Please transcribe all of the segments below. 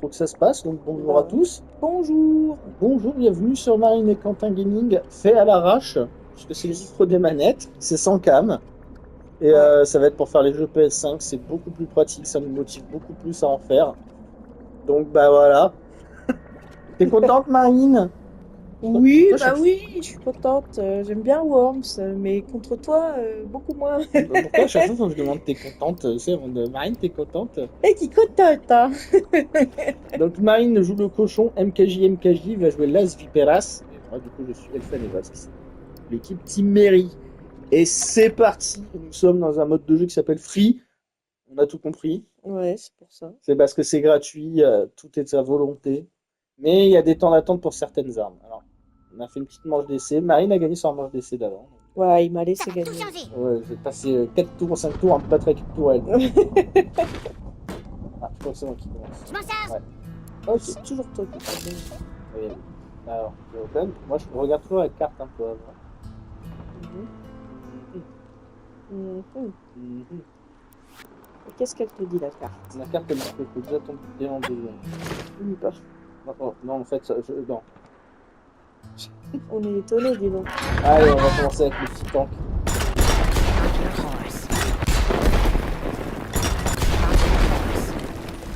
trop que ça se passe, donc bonjour à tous. Bonjour. Bonjour, bienvenue sur Marine et Quentin Gaming, fait à l'arrache, puisque c'est le micro des manettes, c'est sans cam. Et ça va être pour faire les jeux PS5, c'est beaucoup plus pratique, ça nous motive beaucoup plus à en faire. Donc bah voilà. T'es contente Marine? Oui, Pourquoi chaque... oui, je suis contente. J'aime bien Worms, mais contre toi, beaucoup moins. Pourquoi à chaque fois quand je demande t'es contente, c'est Marine t'es contente? Et qui contente, hein. Donc Marine joue le cochon, MKJ va jouer Las Viperas, et moi du coup je suis Elfen et Vasque. L'équipe Team Mary. Et c'est parti, nous sommes dans un mode de jeu qui s'appelle Free, on a tout compris. Ouais, c'est pour ça. C'est parce que c'est gratuit, tout est à volonté. Mais il y a des temps d'attente pour certaines armes. Alors, on a fait une petite manche d'essai. Marine a gagné sur la manche d'essai d'avant. Ouais, il m'a laissé gagner. Ouais, j'ai passé 4 tours, 5 tours à me battre avec une tourelle. Ah, je crois que c'est moi qui commence. Ouais. Ok. C'est toujours toi qui gagne. Oui. Alors, je open. Moi, je regarde toujours la carte un peu avant. Et qu'est-ce qu'elle te dit, la carte? La carte, elle dit que faut déjà tomber en deuxième. Oui, pas. Non, en fait, non. On est étonnés, dis donc. Allez, on va commencer avec le petit tank.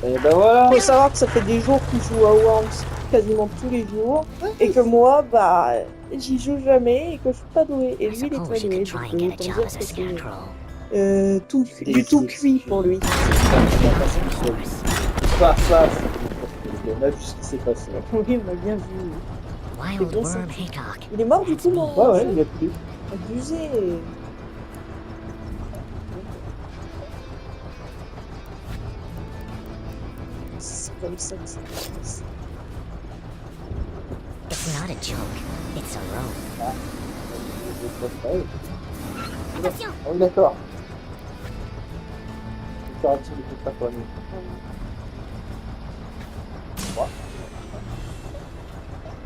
Et ben voilà. Faut savoir que ça fait des jours qu'il joue à Worms, quasiment tous les jours, et que moi, bah, j'y joue jamais et que je suis pas douée. Et lui, il est très doué, donc autant dire que c'est du tout cuit pour lui. Paf, paf. On a vu ce qui s'est passé. Oui, il m'a bien vu. Il est mort du coup, non? Ouais, il a plus. Abusé. C'est comme ça que ça passe. It's not a joke, it's a rope. Ah oui, d'accord. Il faut arrêter de tout ça pour nous.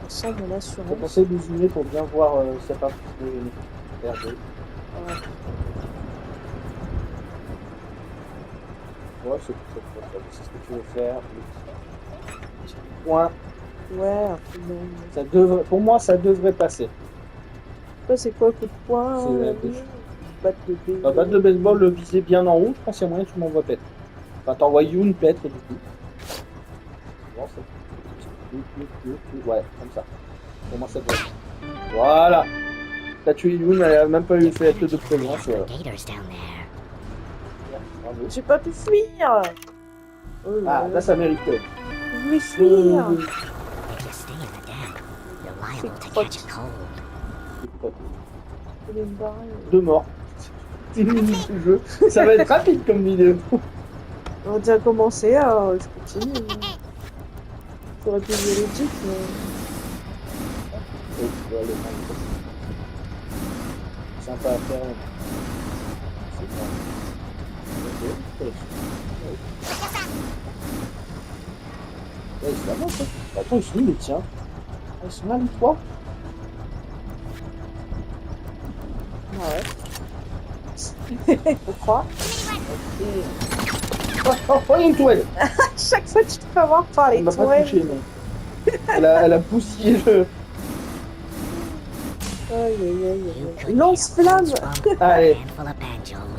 On sent mon Je assurance. te conseille de zoomer pour bien voir cette partie de RD. Ouais, c'est tout ça. C'est ce que tu veux faire. Petit point. Ouais, un peu même. Ça devrait, pour moi, ça devrait passer. Ça, c'est quoi, coup de poing? Batte de baseball. La batte de baseball, le viser bien en haut, je pense qu'il y a moyen que tu m'envoies peut-être. Enfin, t'envoies Yoon peut-être du coup. Bon, ouais, comme ça. Pour moi, ça doit être. Voilà. T'as tué Yoon, elle a même pas eu fait de présence. Voilà. Bravo. J'ai pas pu fuir. Oh Ah, là, ça méritait. Je voulais fuir. Il est barré. 2 morts. C'est une minute de jeu. Ça va être rapide comme vidéo. On a déjà commencé, alors je continue. J'aurais pu jouer logique, mais... Oh, allez, sympa à faire. C'est ça. Ok. Ouais, c'est vraiment ça. Attends, ils sont où les tiens? Ils sont là, les 3? Ah ouais. Faut croire. Oh, il y a une tourelle! Chaque fois, tu te fais avoir par les Elle m'a pas tourelles. touché, non. Elle a bousillé le... Aïe, aïe, aïe, aïe. Lance-flamme. Allez.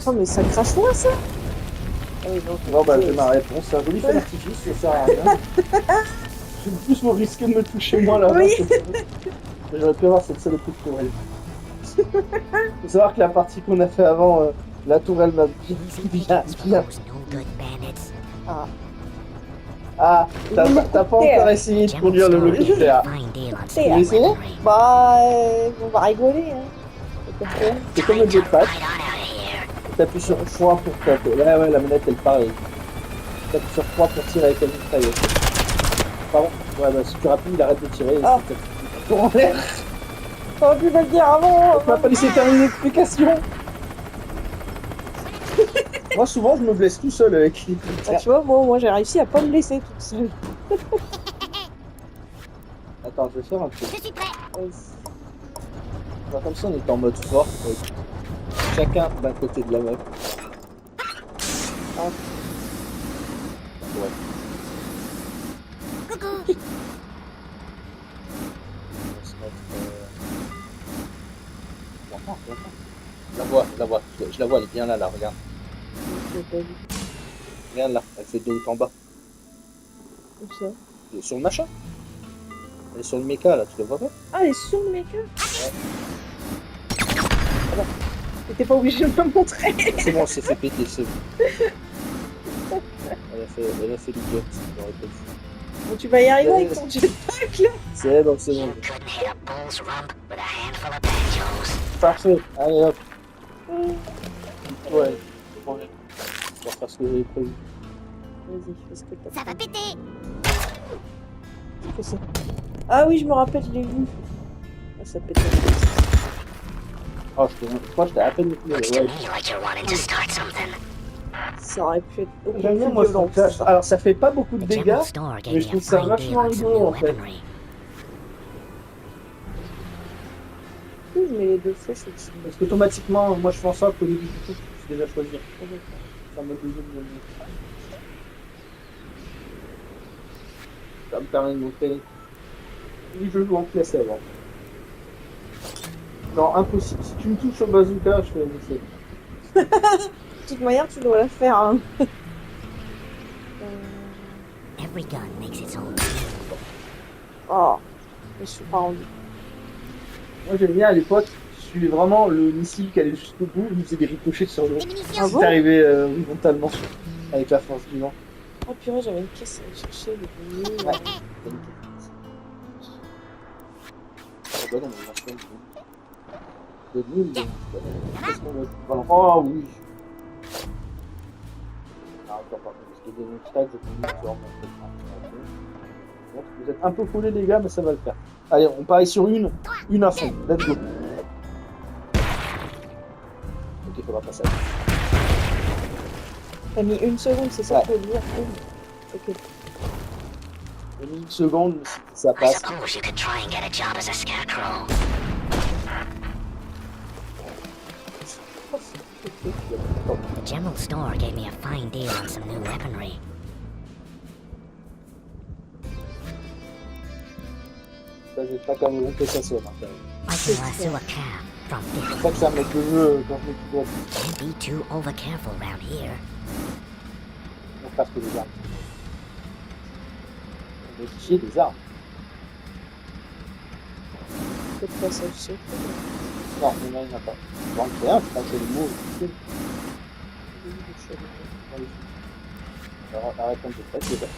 Oh, mais ça crache loin, ça. Bon, bah, j'ai ma réponse. C'est un joli feu d'artifice, ça sert à rien. Je vais plus me risquer de me toucher moi là. Oui. J'aurais pu avoir cette saloperie de tourelle. Faut savoir que la partie qu'on a fait avant, la tourelle m'a bien. Ah, t'as pas encore essayé de conduire le hélicoptère. Tu veux essayer? Bah, on va rigoler, hein. C'est comme le jetpack. T'appuies sur 3 pour taper. Ouais, la manette elle pareil. T'appuies sur 3 pour tirer avec la mitrailleuse. Pardon. Ouais, bah si tu rappuies, il arrête de tirer. Ah. Tour en l'air. T'aurais pu me le dire avant. Tu m'as pas laissé terminer l'explication. Moi, souvent, je me blesse tout seul avec les Ah, tu vois, moi j'ai réussi à pas me laisser toute seule. Attends, je vais faire un truc. Je suis prêt. Enfin, comme ça, on est en mode fort. Chacun d'un côté de la map. Ah. Ouais. On va se mettre, Je la vois, je la vois, elle est bien là, regarde. Je l'ai pas vu. Regarde là, elle fait de haut en bas. Où ça? Sur le machin. Elle est sur le méca là, tu la vois pas? Ah, elle est sur le méca. T'étais pas obligé de me montrer. C'est bon, elle s'est fait péter, c'est bon. Elle a fait l'idiote, j'aurais pas dit. Bon, tu vas y arriver avec ton jetpack là. C'est bon, c'est bon. You couldn't hit a bull's rump with a handful of banjos. Parfait, allez hop. Ouais, on va faire ce que j'avais prévu. Vas-y, fais ce que t'as. Ça va péter. C'est quoi ça? Ah oui, je me rappelle, je l'ai vu. Ah, ça pète. Oh, je crois que j'étais à peine Looks to ouais. me like you're wanting to start something. Ça aurait pu être beaucoup J'aime bien plus moi ce violent. truc là. Alors ça fait pas beaucoup de The dégâts, general store gave mais me je a trouve ça fine deal vachement on some rigolo new en fait. weaponry. Oui, mais les deux flèches aussi. Parce qu'automatiquement, moi je fais en sorte qu'au début du coup, je puisse déjà choisir. Ça me donne ça me permet de montrer. Oui, je joue en classe avant. Non, impossible. Si tu me touches au bazooka, je fais un essai. De toute manière, tu dois la faire. Hein. Every gun makes its own. Oh, je suis pas rendu. Moi j'aime bien à l'époque, je suivais vraiment le missile qui allait jusqu'au bout, il me faisait des ricochets sur le. Ah C'est bon? arrivé horizontalement avec la force du vent. Oh purée, j'avais une pièce à aller chercher. Ouais. Ah bah non, mais il c'est nul. Oh oui. Ah, attends, parce qu'il y a des obstacles, je peux sur mon vous êtes un peu collés les gars, mais ça va le faire. Allez, on parie sur une à fond. Let's go. Ok, il faudra passer. T'as mis une seconde, c'est ça Ouais. que je veux dire. Ok. J'ai mis une seconde, mais ça I passe. suppose you could try and get a job as a scarecrow. The general store gave me a fine deal on some new weaponry. Ça, j'ai pas comme monter ça sonne. I can lasso a calf from C'est 50. pas que ça me met le jeu quand je mets tout droit. Can't be too over careful around here. On passe que les armes. On modifie des armes. C'est pas ça, je sais. Non, il n'y en a pas. J'en fais un, je prends que les mots. Alors, arrête un peu de faire, c'est bon.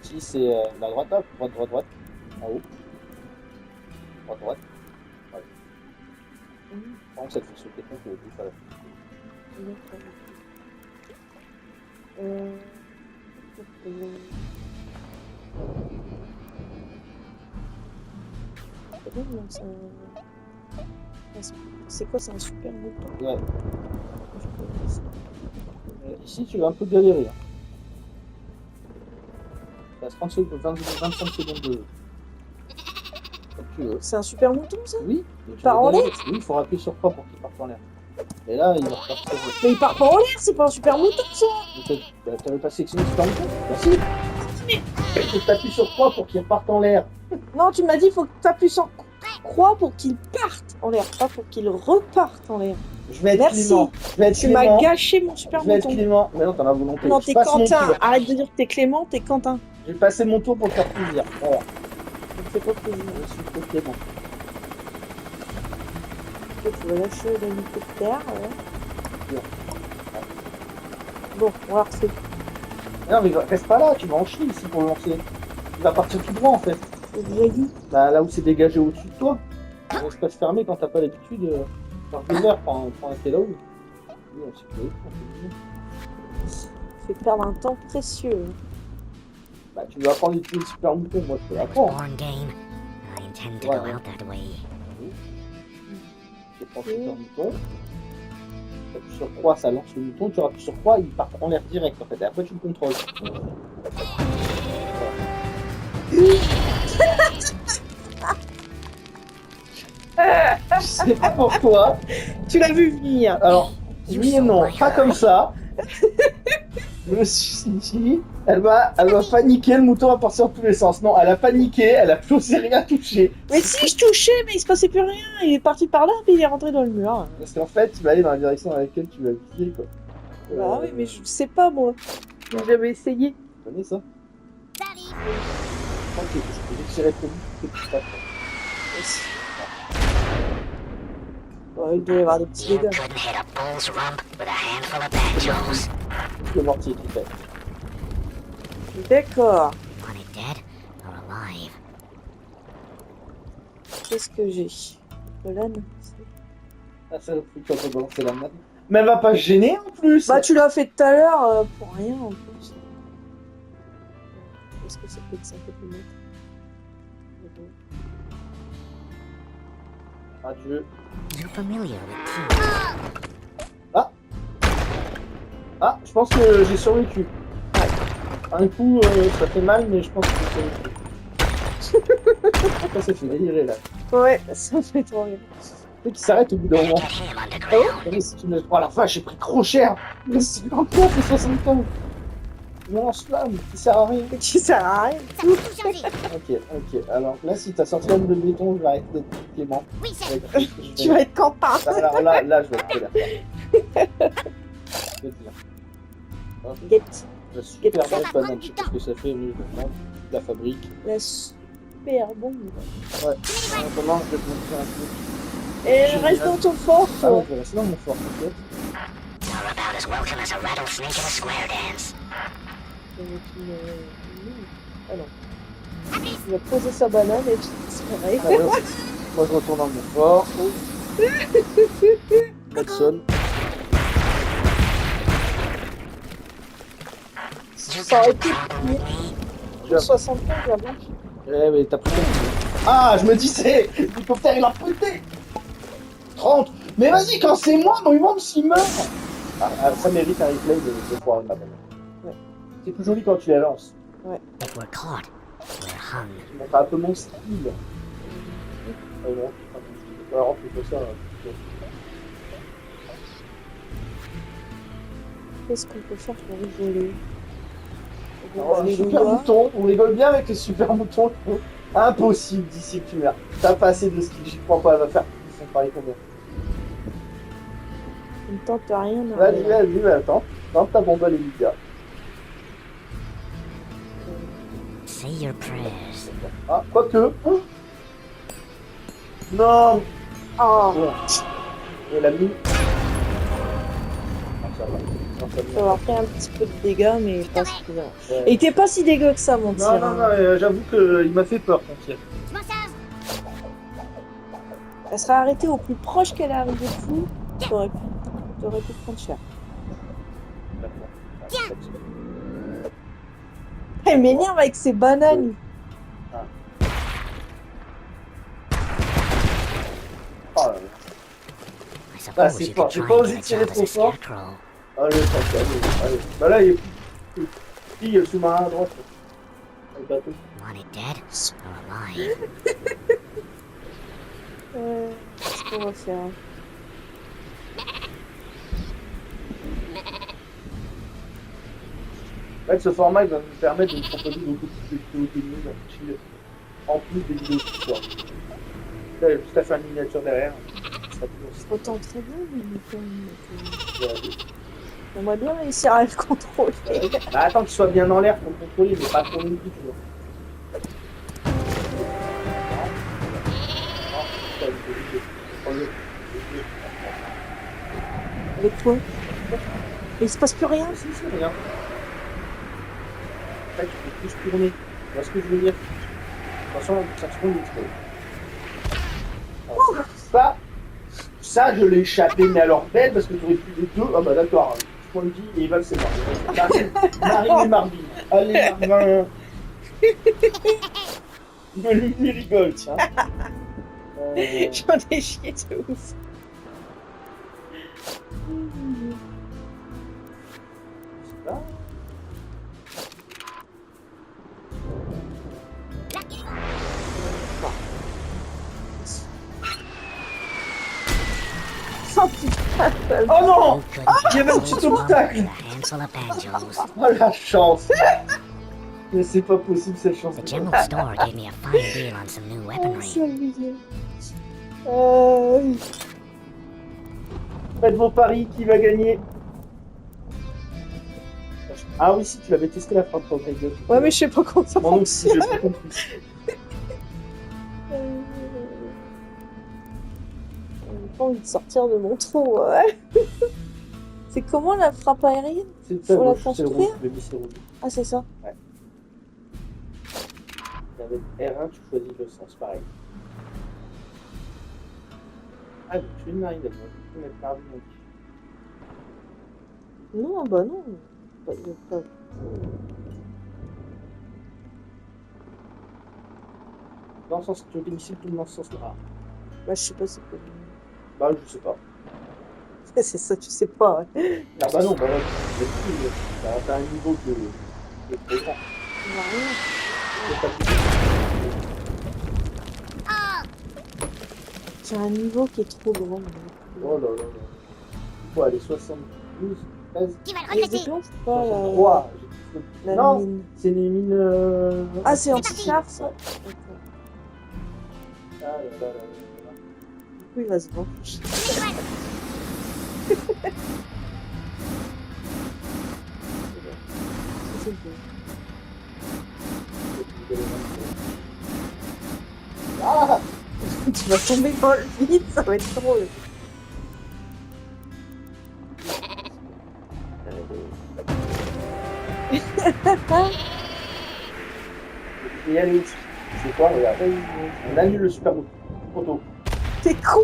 Ici, c'est la droite, là. Droite. En haut. Droite. Ouais. Par contre, ça te fait sauter contre le but, voilà. C'est quoi, c'est un super bouton? Ouais. Ici, tu vas un peu galérer. Hein. Il reste 30 secondes, 25 secondes de. Comme tu veux. C'est un super mouton ça? Oui, mais tu part vas en galérer. l'air? Oui, il faut appuyer sur 3 pour qu'il parte en l'air. Et là, il va repartir. Mais il part pas en l'air, c'est pas un super mouton ça! T'avais pas sélectionné super mouton? Bah si. Il faut que t'appuies sur 3 pour qu'il reparte en l'air. Non, tu m'as dit il faut que tu appuies sur croix pour qu'il parte en l'air, pas pour qu'il reparte en l'air. Je vais être Merci. clément. Je vais être Tu m'as clément. gâché mon super Je vais être mouton. clément. Mais non, t'en as volonté. Non, Je t'es passe mon Quentin. tour. Arrête de dire que t'es Clément, t'es Quentin. J'ai passé mon tour pour te faire plaisir. Voilà. Ça me fait pas plaisir. Je suis trop clément. Ok, tu vas lâcher l'hélicoptère. Ouais. Bien. Bon, on va refaire. Non, mais reste pas là. Tu vas en chier ici pour le lancer. Il va partir tout droit en fait. J'ai déjà dit. Bah, là où c'est dégagé au-dessus de toi. Un espace fermé quand t'as pas l'habitude. Par 2 heures, prends un été là où. Oui, on s'est fait. Fait perdre un temps précieux. Bah, tu veux apprendre à utiliser le super mouton, moi je peux l'apprendre. Born game. I intend to Ouais. go out that way. Tu prends le super mouton. Tu appuies sur 3, ça lance le mouton. Tu appuies sur 3, il part en l'air direct en fait. Et après, tu le contrôles. C'est pas pour toi. Tu l'as vu venir. Alors, oui et non, pas comme ça. Je me suis dit, Elle va paniquer, le mouton va partir dans tous les sens. Non, elle a paniqué, elle a plus osé rien toucher. Mais si, je touchais, mais il se passait plus rien. Il est parti par là, puis il est rentré dans le mur. Parce qu'en fait, tu vas aller dans la direction dans laquelle tu vas viser, quoi. Bah oui, mais je sais pas, moi. J'ai jamais essayé. Tu connais ça? Ok, je peux tirer trop vite, c'est pas. Ouais, il doit y avoir des petits dégâts. Couldn't hit a bull's rump with a handful of banjos. Le mortier qui fait. D'accord. Want it dead or alive? Qu'est-ce que j'ai? Voilà, non. Ah, ça, le truc quand on va lancer la main. Mais elle va pas se gêner en plus! Bah, tu l'as fait tout à l'heure pour rien en plus. Est-ce que ça peut être 5 km? Adieu. You familiar with team? Ah, je pense que j'ai survécu. Un coup, ça fait mal, mais je pense que j'ai survécu. Ça s'est fait délirer là. Ouais, ça me fait trop rire. Le truc qui s'arrête au bout d'un moment. Get him Ah underground. ouais? Si tu me... Oh la vache, j'ai pris trop cher! Mais c'est 59 et 75! Non, lance-flamme, qui sert à rien. Qui sert à rien. Ok. Alors là, si t'as sorti l'homme de béton, je vais arrêter d'être clément. Tu vas être content. Alors là, je vais te faire. Je vais te dire. Hop, Get la super bonne banane, je sais pas ce que ça fait, mais je vais prendre la fabrique. la super bombe. Ouais. En attendant, je vais te montrer un peu. Et reste dans ton fort, Ah toi. ouais, je vais rester dans mon fort, peut-être. You're about as welcome as a rattlesnake in a square dance. Ah non. Il va poser sa banane et puis disparaît. Ah ouais, moi, je retourne dans mon fort. Jackson. Ça aurait pu pour 75 la blanche. Ouais, mais t'as pris combien? Ah, je me disais, l'hélicoptère il a pété. 30. Mais vas-y, quand c'est moi, mon humain s'il meurt. Ça mérite un replay de fois ma banane. Ouais. C'est plus joli quand tu les lances. If we're caught, we're hung. Tu montres un peu mon style. Ah non, alors on fait ça. Qu'est-ce qu'on peut faire pour rigoler? Alors, les super moutons, on rigole bien avec les super moutons. Impossible d'ici que tu meurs. T'as pas assez de skill, j'y crois pas, elle va faire. Ils sont pareils combien? On ne tente rien. Vas-y, attends. Tente ta bombe à l'Eliga. Say your prayers. Ah, quoique. Non. Oh, Bon. Elle a mis. Ah, ça va. Non, ça ça va. va faire un petit peu de dégâts, mais pas suffisant. Ouais. Et il était pas si dégueu que ça, mon tir. Non, j'avoue qu'il m'a fait peur ton tir. Elle serait arrêtée au plus proche qu'elle est arrivée de fou. T'aurais pu prendre cher. Elle m'énerve avec ses bananes. Oh là là. I Ah, suppose c'est you fort. could J'ai try pas and osé get a tirer job as trop a fort. scarecrow. Allez, allez. Bah là, il est plus. Il y a le sous-marin à droite. Le bateau. Want it dead or alive? Qu'est-ce qu'on va faire? En fait, ce format il va nous permettre de nous proposer beaucoup plus de vidéos gaming chill, en plus des vidéos d'histoire. Là, il y a juste à faire une miniature derrière. Ça sera toujours Autant très bien, mais quand même. aussi. J'aimerais bien réussir à le contrôler. Bah, attends qu'il soit bien en l'air pour le contrôler, mais pas trop non plus, tu vois. Avec toi. Et il se passe plus rien. Si, c'est rien. En fait, tu peux plus tourner. Tu vois ce que je veux dire? Attention, ça se tourne ça, je l'ai échappé, mais alors belle, parce que tu aurais pu les deux. Ah bah d'accord, point de vie et Eval, c'est mort. Marine et Marvin. Allez, Marvin. Il rigole, tiens. J'en ai chié de ouf. Là. Oh putain. Oh non! You couldn't il y avait un hit a petit bull's rump obstacle. with a castle of banjos. Oh la chance. Mais c'est pas possible cette chance. The general store gave me a fine deal on some new Oh, weaponry. c'est amusé. Faites vos paris, qui va gagner? Ah oui, si tu l'avais testé la frappe ta gueule. Ouais, mais je sais pas comment ça Moi non plus, fonctionne. j'ai pas compris. J'ai pas envie de sortir de mon trou, ouais. C'est comment la frappe aérienne? C'est Faut la c'est construire. rouge, le c'est rouge. Ah, c'est ça. Et avec R1, tu choisis le sens, pareil. Ah, tu es une marine, d'accord. Tu peux mettre marine aussi. Non, bah non. Pas. Dans le sens, tu veux glisser tout dans ce sens-là. Bah, je sais pas c'est quoi. Bah, je sais pas. C'est ça, tu sais pas. Ouais. Ah bah non, bah là, t'as un niveau de trop grand. On a rien. J'ai un niveau qui est trop grand. Oh là là là. Quoi, les 72, 13, Les déclenche pas 63. la Non, mine. c'est les mines. Ah, c'est anti-char ça. Ouais. D'accord. Ah là là là là. Du coup, il va se vendre. C'est beau. Ah, Tu vas tomber dans le vide, ça va être drôle. et allez, c'est quoi, regarde. On annule le super photo. T'es con.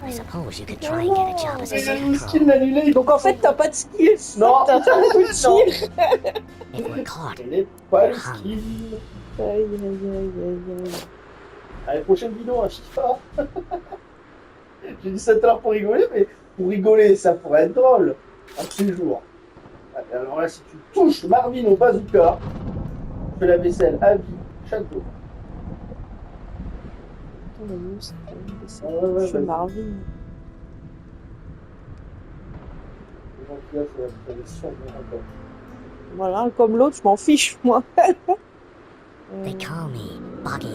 I suppose you could try and get a job as a Le scarecrow. skill annulé. Donc en fait, t'as pas de skills. Non, T'as pas de non. tir. If we're caught, Elle est pas le skill. Aïe, aïe, aïe, aïe, aïe. Allez, prochaine vidéo, un FIFA. J'ai dit ça tout à l'heure pour rigoler, mais pour rigoler, ça pourrait être drôle. Un de ces jours. Alors là, si tu touches Marvin au bazooka, tu fais la vaisselle à vie chaque jour. Attends, mais nous, c'est pas une vaisselle. Ah ouais, ouais, Je suis vas-y. Marvin. Donc là, c'est la vaisselle encore. Voilà, comme l'autre, je m'en fiche, moi. they call me Boggy.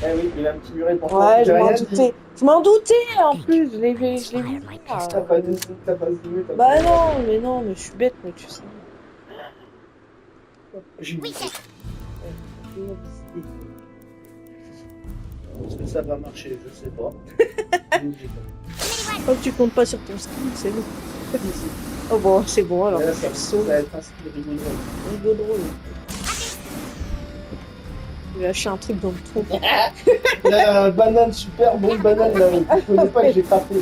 Eh oui, il a un petit muret pour toi. Ouais, je J'ai m'en rien dit. doutais. Je m'en doutais en plus, je l'ai vu. Inspired my T'as pistol. pas dit, t'as pas dit, t'as Bah pas dit. non, mais je suis bête, mais tu sais. J'ai dit. Est-ce que ça va marcher? Je sais pas. Comme tu comptes pas sur ton ski, c'est bon. Oh bon, c'est bon alors. Là, ça Sauf va être un skill rigolo. rigolo drôle. J'ai lâché un truc dans le trou. Là, banane, super bon banane, là. Je connais pas que j'ai pas fait.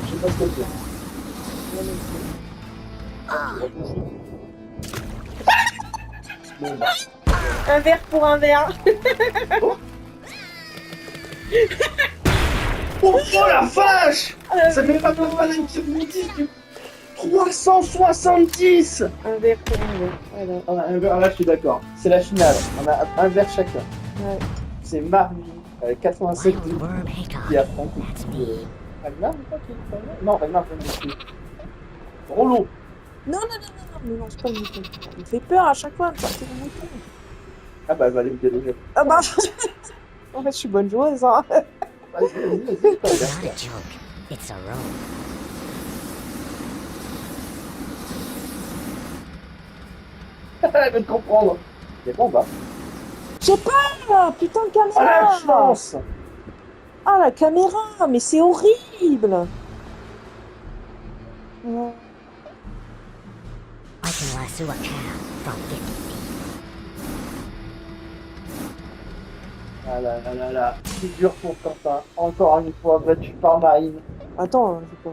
Je sais pas ce que c'est. Bon, bah. Un verre pour un verre. Oh la vache! Ça fait pas de banane qui me dit que 370! Un verre pour un verre. Voilà. On a un verre, là je suis d'accord. C'est la finale. On a un verre chacun. Ouais. C'est Marvin avec 87 Wild worm qui Hickok. affronte That's me. Ragnar ou pas qui est Ragnar? Non, Ragnar c'est le Rollo. Non, ne lance pas le mouton. Il me fait peur à chaque fois de partir le mouton. Ah bah elle va aller me déloger. Ah bah en fait, je suis bonne joueuse, hein. Vas-y, vas-y, It's vas-y. not a joke. It's a rope. Elle va te comprendre. Mais bon, bah. J'ai peur. Putain de Oh la caméra. chance! Ah, la caméra, mais c'est horrible. Ouais. I can lasso a calf from 50 feet. Ah là là là là. C'est dur pour Quentin. Encore une fois, battu par Marine. Attends, je vais pas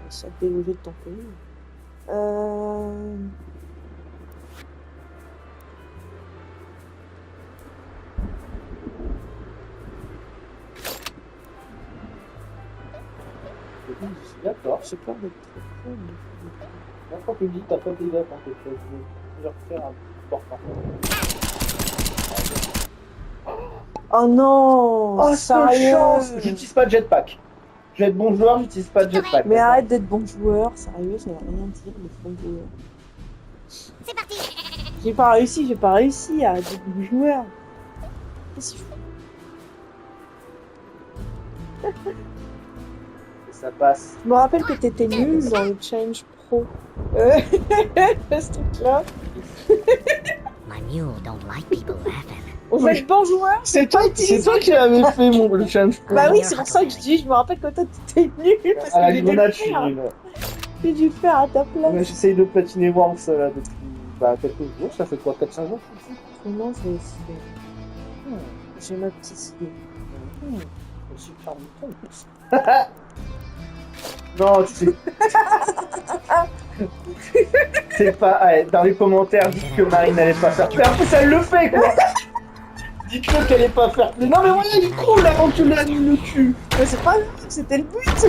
réussir à te déloger de ton pays. D'accord. J'ai peur d'être trop con. Maintenant que tu me dis que t'as pas de dégâts quand tu fais, je vais refaire un portant. Oh non. Oh, sérieux. cette chance! J'utilise pas de jetpack. Je vais être bon joueur, j'utilise pas de jetpack. Mais arrête d'être bon joueur, sérieux, ça veut rien dire d'être bon joueur. C'est parti. J'ai pas réussi à être bon joueur. Qu'est-ce que je fais? Ça passe. Je me rappelle que t'étais nul dans le Challenge Pro. Ce truc-là. My mule don't like people laughing. On va être bon joueur. C'est toi qui l'avais fait le challenge pro. Bah oui, c'est pour ça que je dis, je me rappelle que toi t'étais nul. Parce À la que j'ai dû le grenade, je suis faire. nul. J'ai dû le faire à ta place. Ouais, j'essaye de platiner Worms là depuis quelques jours. Ça fait quoi, 4-5 jours? Comment je vais essayer? J'ai ma petite idée. Je suis charmé. Non, tu sais. C'est pas. Ouais, dans les commentaires, dites que Marine n'allait pas faire. Mais en plus, elle le fait quoi. Dites-le qu'elle est pas faire. Mais non, mais voilà, il est cool avant que tu l'aies mis le cul. Mais c'est pas grave, c'était le but.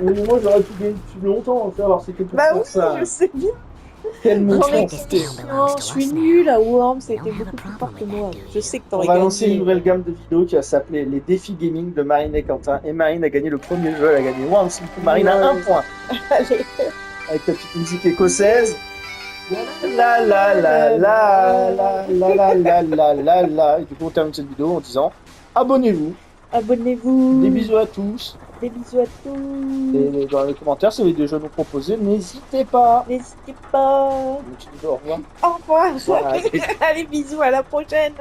Mais moi, j'aurais pu gagner depuis longtemps. Alors, c'était pour Bah faire oui, ça. je sais bien. Quelle Non, mais méchanceté. non, je suis nulle à Worms, ça a été beaucoup plus fort que moi. Je sais que On t'aurais va gagné. lancer une nouvelle gamme de vidéos qui va s'appeler les défis gaming de Marine et Quentin. Et Marine a gagné le premier jeu, elle a gagné Worms. Du coup, Marine a 1 point. Allez. Avec ta petite musique écossaise. La la la la la la la la la la la. Et du coup, on termine cette vidéo en disant abonnez-vous. Abonnez-vous. Des bisous à tous. Des bisous à tous. Et dans les commentaires, si vous avez des jeux à nous proposer, n'hésitez pas. N'hésitez pas. Donc, je dis au revoir. Au revoir. Voilà. Allez, bisous, à la prochaine.